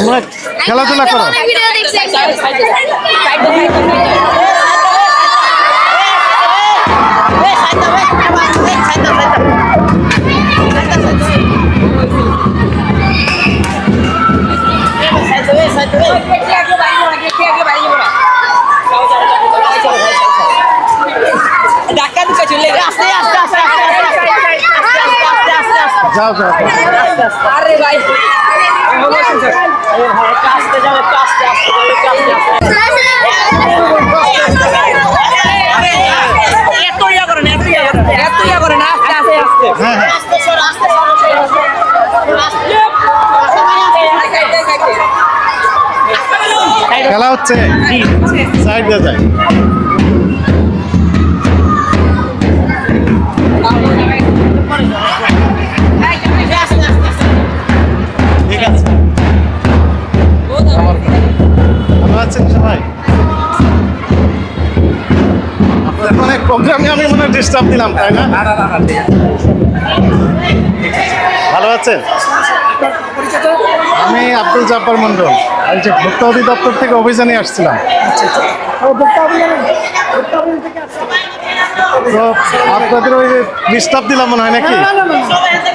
তোমরা খেলাধুলা করো। যাও যাও আরে ভাই খেলা হচ্ছে সাইড দিয়ে যায়। ঠিক আছে, ভালো আছেন সবাই? আপনাদের মানে প্রোগ্রামে আমি মনে ডিস্টার্ব দিলাম, তাই না? ভালো আছেন? আমি আব্দুল জব্বার মন্ডল, এই যে ভোক্তা অধিদপ্তর থেকে অভিযানে আসছিলাম। তো আপনাদের ওই ডিস্টার্ব দিলাম মনে হয় নাকি?